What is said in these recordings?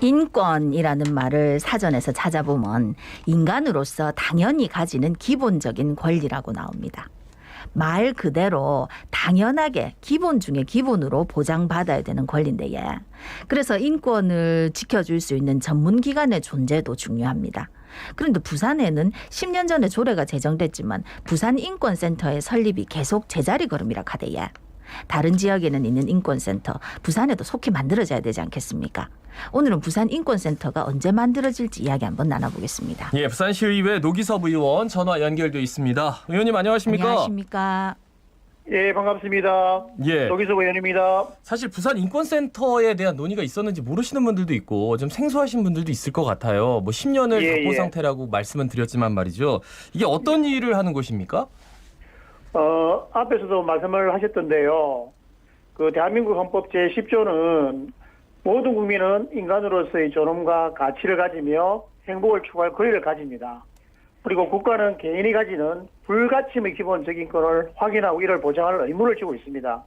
인권이라는 말을 사전에서 찾아보면 인간으로서 당연히 가지는 기본적인 권리라고 나옵니다. 말 그대로 당연하게 기본 중에 기본으로 보장받아야 되는 권리인데 그래서 인권을 지켜줄 수 있는 전문기관의 존재도 중요합니다. 그런데 부산에는 10년 전에 조례가 제정됐지만 부산인권센터의 설립이 계속 제자리 걸음이라 하대요. 다른 지역에는 있는 인권센터, 부산에도 속히 만들어져야 되지 않겠습니까? 오늘은 부산인권센터가 언제 만들어질지 이야기 한번 나눠보겠습니다. 예, 부산시의회 노기섭 의원 전화 연결돼 있습니다. 의원님 안녕하십니까? 안녕하십니까? 예, 반갑습니다. 예. 노기섭 의원입니다. 사실 부산인권센터에 대한 논의가 있었는지 모르시는 분들도 있고 좀 생소하신 분들도 있을 것 같아요. 뭐 10년을 답보 상태라고 말씀은 드렸지만 말이죠. 이게 어떤 일을 하는 곳입니까? 앞에서도 말씀을 하셨던데요. 그 대한민국 헌법 제10조는 모든 국민은 인간으로서의 존엄과 가치를 가지며 행복을 추구할 권리를 가집니다. 그리고 국가는 개인이 가지는 불가침의 기본적인 인권을 확인하고 이를 보장할 의무를 지고 있습니다.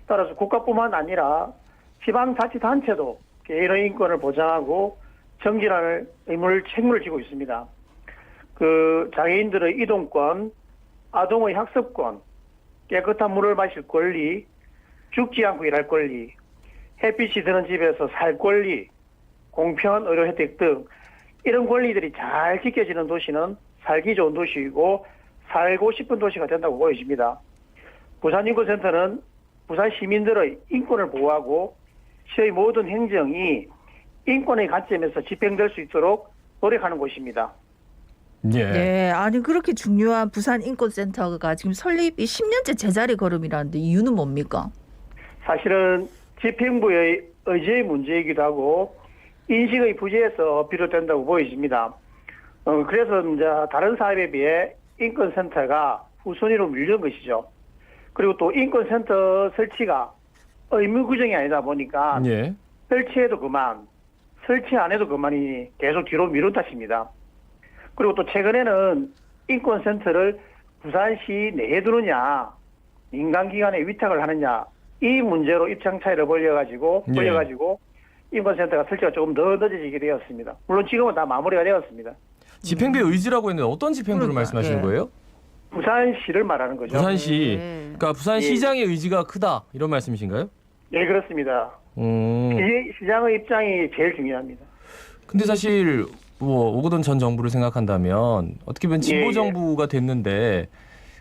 따라서 국가뿐만 아니라 지방자치단체도 개인의 인권을 보장하고 정진할 책무를 지고 있습니다. 그 장애인들의 이동권, 아동의 학습권, 깨끗한 물을 마실 권리, 죽지 않고 일할 권리, 햇빛이 드는 집에서 살 권리, 공평한 의료 혜택 등 이런 권리들이 잘 지켜지는 도시는 살기 좋은 도시이고 살고 싶은 도시가 된다고 보여집니다. 부산인권센터는 부산 시민들의 인권을 보호하고 시의 모든 행정이 인권의 관점에서 집행될 수 있도록 노력하는 곳입니다. 예. 네, 아니 그렇게 중요한 부산인권센터가 지금 설립이 10년째 제자리 걸음이라는데 이유는 뭡니까? 사실은 집행부의 의지의 문제이기도 하고 인식의 부재에서 비롯된다고 보여집니다. 그래서 이제 다른 사업에 비해 인권센터가 후순위로 밀린 것이죠. 그리고 또 인권센터 설치가 의무 규정이 아니다 보니까 예. 설치해도 그만, 설치 안 해도 그만이 계속 뒤로 미룬 탓입니다. 그리고 또 최근에는 인권센터를 부산시 내에 두느냐, 민간기관에 위탁을 하느냐 이 문제로 입장 차이를 벌여가지고 인권센터가 설치가 조금 더 늦어지게 되었습니다. 물론 지금은 다 마무리가 되었습니다. 집행부의 의지라고 했는데 어떤 집행부를 말씀하시는 거예요? 부산시를 말하는 거죠. 부산시. 네. 그러니까 부산시장의 의지가 크다 이런 말씀이신가요? 예, 그렇습니다. 시장의 입장이 제일 중요합니다. 근데 사실 뭐 오거돈 전 정부를 생각한다면 어떻게 보면 진보 정부가 됐는데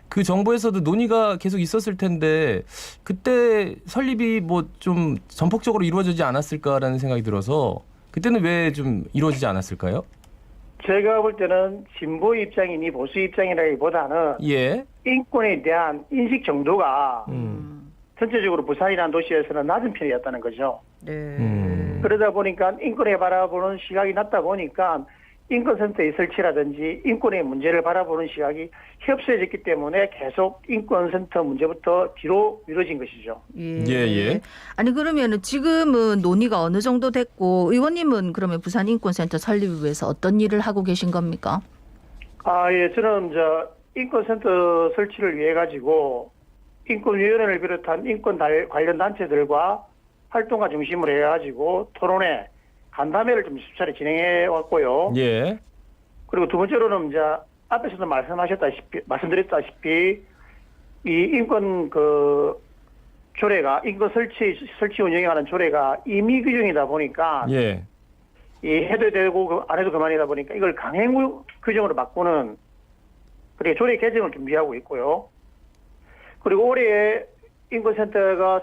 그 정부에서도 논의가 계속 있었을 텐데 그때 설립이 뭐 좀 전폭적으로 이루어지지 않았을까라는 생각이 들어서 그때는 왜 좀 이루어지지 않았을까요? 제가 볼 때는 진보 입장이니 보수 입장이라기보다는 예. 인권에 대한 인식 정도가 전체적으로 부산이라는 도시에서는 낮은 편이었다는 거죠. 네. 그러다 보니까 인권에 바라보는 시각이 낮다 보니까 인권센터의 설치라든지 인권의 문제를 바라보는 시각이 협소해졌기 때문에 계속 인권센터 문제부터 뒤로 미뤄진 것이죠. 예. 아니 그러면 지금은 논의가 어느 정도 됐고 의원님은 그러면 부산인권센터 설립을 위해서 어떤 일을 하고 계신 겁니까? 예, 저는 인권센터 설치를 위해 가지고 인권위원회를 비롯한 인권 관련 단체들과 활동가 중심으로 해가지고 토론회, 간담회를 좀 수차례 진행해 왔고요. 예. 그리고 두 번째로는 이제 앞에서도 말씀드렸다시피 이 인권 조례가 인권 설치 운영에 관한 조례가 임의 규정이다 보니까 예. 이 해도 되고 안 해도 그만이다 보니까 이걸 강행 규정으로 바꾸는 그리고 조례 개정을 준비하고 있고요. 그리고 올해 인권센터가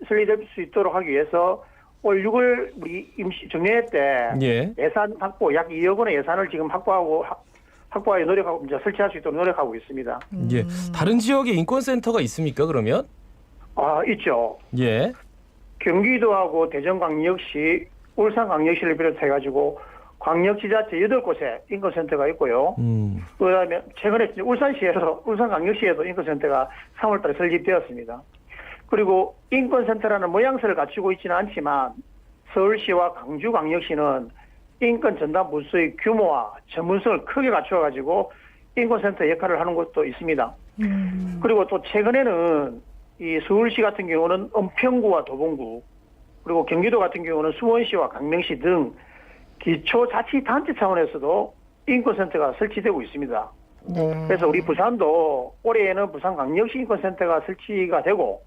설립될 수 있도록 하기 위해서 올 6월 우리 정례회 때 예산 확보 약 2억 원의 예산을 지금 확보하여 노력하고 이제 설치할 수 있도록 노력하고 있습니다. 예. 다른 지역에 인권센터가 있습니까? 그러면? 있죠. 예. 경기도하고 대전광역시, 울산광역시를 비롯해가지고 광역지자체 8곳에 인권센터가 있고요. 그다음에 최근에 울산광역시에도 인권센터가 3월달에 설립되었습니다. 그리고 인권센터라는 모양새를 갖추고 있지는 않지만 서울시와 광주광역시는 인권 전담 부서의 규모와 전문성을 크게 갖추어가지고 인권센터 역할을 하는 곳도 있습니다. 그리고 또 최근에는 이 서울시 같은 경우는 은평구와 도봉구 그리고 경기도 같은 경우는 수원시와 강명시 등 기초자치단체 차원에서도 인권센터가 설치되고 있습니다. 네. 그래서 우리 부산도 올해에는 부산광역시 인권센터가 설치가 되고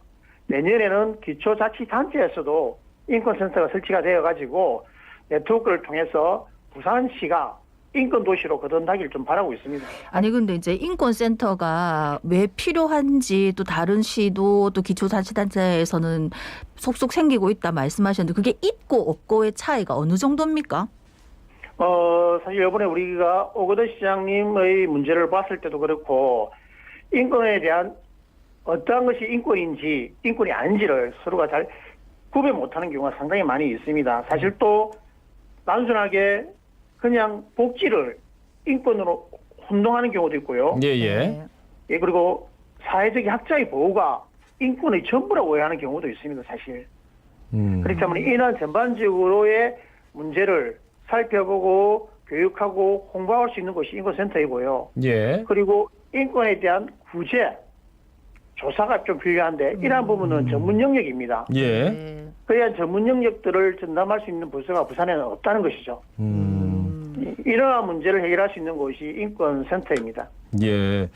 내년에는 기초자치단체에서도 인권센터가 설치가 되어가지고 네트워크를 통해서 부산시가 인권도시로 거듭나길 좀 바라고 있습니다. 아니 근데 이제 인권센터가 왜 필요한지 또 다른 시도 또 기초자치단체에서는 속속 생기고 있다 말씀하셨는데 그게 있고 없고의 차이가 어느 정도입니까? 사실 이번에 우리가 오거돈 시장님의 문제를 봤을 때도 그렇고 인권에 대한 어떠한 것이 인권인지 인권이 아닌지를 서로가 잘 구별 못하는 경우가 상당히 많이 있습니다. 사실 또 단순하게 그냥 복지를 인권으로 혼동하는 경우도 있고요. 예, 예. 네. 예, 그리고 사회적인 학자의 보호가 인권의 전부라고 오해하는 경우도 있습니다. 사실. 그렇기 때문에 이런 전반적으로의 문제를 살펴보고 교육하고 홍보할 수 있는 것이 인권센터이고요. 예. 그리고 인권에 대한 구제, 조사가 좀 필요한데 이러한 부분은 전문 영역입니다. 예. 네. 그래야 전문 영역들을 전담할 수 있는 부서가 부산에는 없다는 것이죠. 이러한 문제를 해결할 수 있는 곳이 인권센터입니다. 예.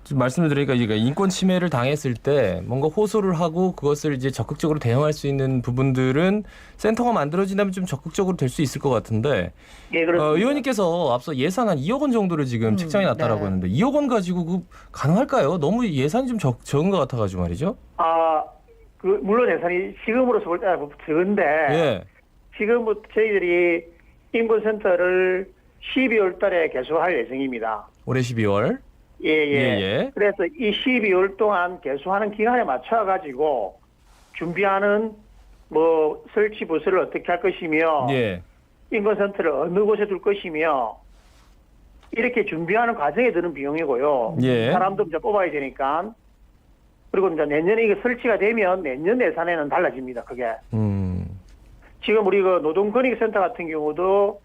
좀 말씀을 드리니까 이게 인권 침해를 당했을 때 뭔가 호소를 하고 그것을 이제 적극적으로 대응할 수 있는 부분들은 센터가 만들어진다면 좀 적극적으로 될 수 있을 것 같은데 예, 그렇습니다. 의원님께서 앞서 예산 한 2억 원 정도를 지금 책정해 놨다라고 네. 했는데 2억 원 가지고 그 가능할까요? 너무 예산이 좀 적은 것 같아가지고 말이죠. 물론 예산이 지금으로서 볼 때 적은데 예. 지금부터 저희들이 인권센터를 12월 달에 개소할 예정입니다. 올해 12월. 예. 예. 그래서 이 12월 동안 개소하는 기간에 맞춰가지고 준비하는 설치 부서를 어떻게 할 것이며 예. 인권센터를 어느 곳에 둘 것이며 이렇게 준비하는 과정에 드는 비용이고요. 예. 사람도 이제 뽑아야 되니까. 그리고 이제 내년에 이게 설치가 되면 내년 예산에는 달라집니다. 그게. 지금 우리 그 노동권익센터 같은 경우도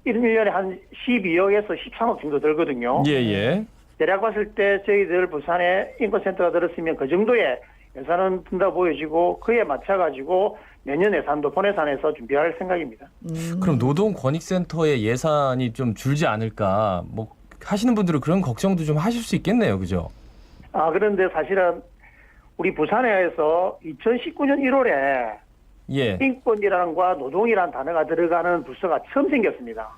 1년에 한 12억에서 13억 정도 들거든요. 예. 대략 봤을 때 저희들 부산에 인권센터가 들었으면 그 정도의 예산은 든다 보여지고 그에 맞춰가지고 내년 예산도 본예산에서 준비할 생각입니다. 그럼 노동권익센터의 예산이 좀 줄지 않을까? 뭐 하시는 분들은 그런 걱정도 좀 하실 수 있겠네요, 그죠? 그런데 사실은 우리 부산에서 2019년 1월에 예. 인권이란과 노동이란 단어가 들어가는 부서가 처음 생겼습니다.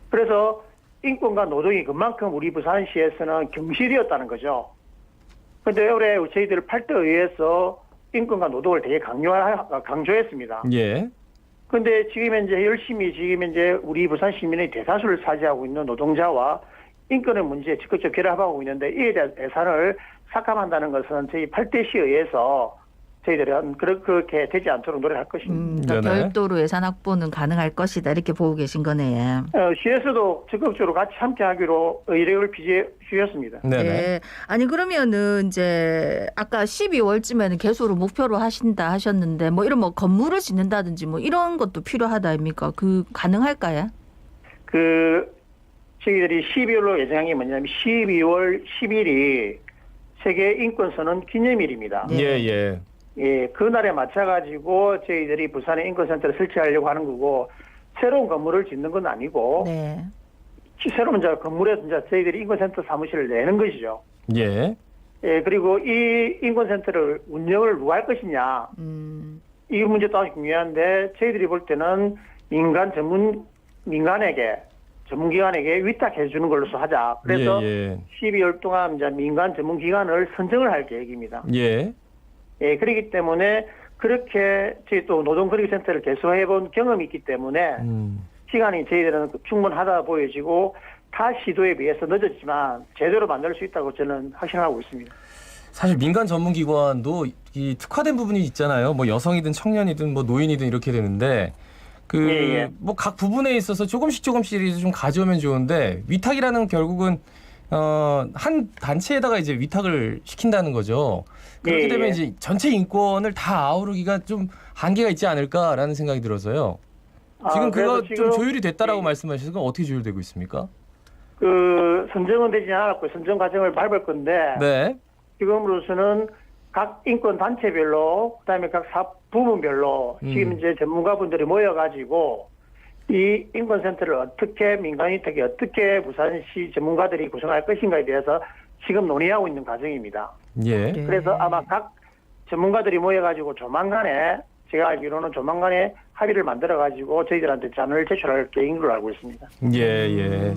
그래서 인권과 노동이 그만큼 우리 부산시에서는 경실이었다는 거죠. 그런데 올해 저희들 8대 의회에서 인권과 노동을 되게 강조했습니다. 예. 그런데 지금 현재 열심히 우리 부산 시민의 대다수를 차지하고 있는 노동자와 인권의 문제에 적극적으로 결합하고 있는데 이에 대한 예산을 삭감한다는 것은 저희 8대 시의회에서 저희들은 그렇게 되지 않도록 노력할 것입니다. 그러니까 네네. 별도로 예산 확보는 가능할 것이다 이렇게 보고 계신 거네요. 시에서도 적극적으로 같이 함께하기로 의뢰를 주셨습니다. 네네. 네. 아니 그러면은 이제 아까 12월쯤에는 개소를 목표로 하신다 하셨는데 뭐 이런 뭐 건물을 짓는다든지 뭐 이런 것도 필요하다 아닙니까? 그 가능할까요? 저희들이 12월로 예정한 게 뭐냐면 12월 10일이 세계 인권선언 기념일입니다. 예. 예, 그날에 맞춰가지고 저희들이 부산에 인권센터를 설치하려고 하는 거고 새로운 건물을 짓는 건 아니고 네. 새로운 건물에 저희들이 인권센터 사무실을 내는 것이죠. 예. 예, 그리고 이 인권센터를 운영을 누가 할 것이냐 이 문제도 아주 중요한데 저희들이 볼 때는 전문기관에게 위탁해 주는 걸로서 하자. 그래서 예. 12월 동안 이제 민간 전문기관을 선정을 할 계획입니다. 예. 예, 그렇기 때문에 그렇게 저희 또 노동권익센터를 개소해 본 경험이 있기 때문에 시간이 저희들은 충분하다 보여지고 타 시도에 비해서 늦었지만 제대로 만들 수 있다고 저는 확신하고 있습니다. 사실 민간 전문기관도 이 특화된 부분이 있잖아요. 뭐 여성이든 청년이든 뭐 노인이든 이렇게 되는데 뭐 각 부분에 있어서 조금씩 좀 가져오면 좋은데 위탁이라는 결국은 한 단체에다가 이제 위탁을 시킨다는 거죠. 그렇게 되면 이제 전체 인권을 다 아우르기가 좀 한계가 있지 않을까라는 생각이 들어서요. 지금 그거 좀 조율이 됐다라고 말씀하셔서 그건 어떻게 조율되고 있습니까? 선정은 되지 않았고 선정 과정을 밟을 건데 네. 지금으로서는 각 인권 단체별로 그다음에 각 부문별로 지금 이제 전문가분들이 모여가지고 이 인권센터를 어떻게 민간위탁에 어떻게 부산시 전문가들이 구성할 것인가에 대해서 지금 논의하고 있는 과정입니다. 예. 네. 그래서 아마 각 전문가들이 모여가지고 조만간에 제가 알기로는 조만간에 합의를 만들어가지고 저희들한테 자문을 제출할 계획인 걸로 알고 있습니다. 예, 예.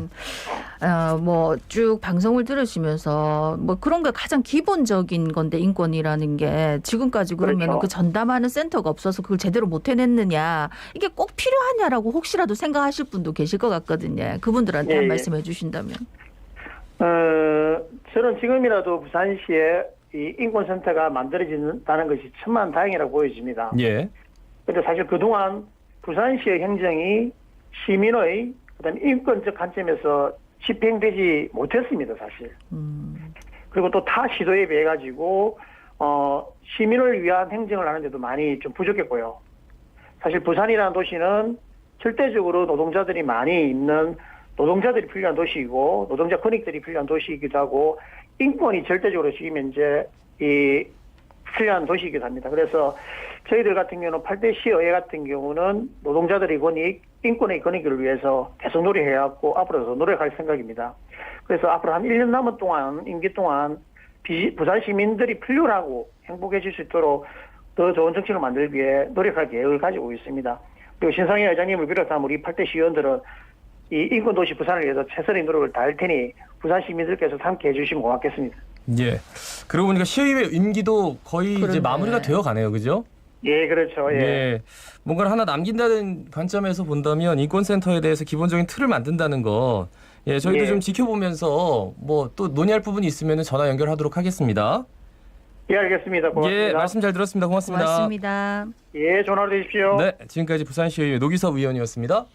뭐 쭉 방송을 들으시면서 뭐 그런 게 가장 기본적인 건데 인권이라는 게 지금까지 그러면 그렇죠. 그 전담하는 센터가 없어서 그걸 제대로 못 해냈느냐 이게 꼭 필요하냐라고 혹시라도 생각하실 분도 계실 것 같거든요. 그분들한테 한 예, 예. 말씀해 주신다면. 저는 지금이라도 부산시에 이 인권센터가 만들어진다는 것이 천만다행이라고 보여집니다. 예. 그런데 사실 그동안 부산시의 행정이 시민의 그다음에 인권적 관점에서 집행되지 못했습니다, 사실. 그리고 또 타 시도에 비해 가지고 시민을 위한 행정을 하는데도 많이 좀 부족했고요. 사실 부산이라는 도시는 절대적으로 노동자들이 많이 있는 노동자들이 필요한 도시이고 노동자 권익들이 필요한 도시이기도 하고 인권이 절대적으로 지금 현재 이 필요한 도시이기도 합니다. 그래서 저희들 같은 경우는 8대 시의회 같은 경우는 노동자들의 권익, 인권의 권익을 위해서 계속 노력해왔고 앞으로도 노력할 생각입니다. 그래서 앞으로 한 1년 남은 동안 임기 동안 부산 시민들이 필요하고 행복해질 수 있도록 더 좋은 정책을 만들기 위해 노력할 계획을 가지고 있습니다. 그리고 신상희 회장님을 비롯한 우리 8대 시의원들은 이 인권도시 부산을 위해서 최선의 노력을 다할 테니 부산 시민들께서 함께 해주시면 고맙겠습니다. 예. 그러고 보니까 시의회 임기도 거의 이제 그러네. 마무리가 되어 가네요. 그죠? 예, 그렇죠. 예. 예. 뭔가를 하나 남긴다는 관점에서 본다면 인권센터에 대해서 기본적인 틀을 만든다는 거 예, 저희도 예. 좀 지켜보면서 뭐 또 논의할 부분이 있으면 전화 연결하도록 하겠습니다. 예, 알겠습니다. 고맙습니다. 예, 말씀 잘 들었습니다. 고맙습니다. 고맙습니다. 예, 좋은 하루 되십시오. 네, 지금까지 부산시의회 노기섭 의원이었습니다.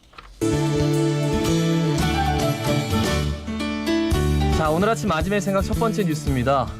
자, 오늘 아침 아침의 생각 첫 번째 뉴스입니다.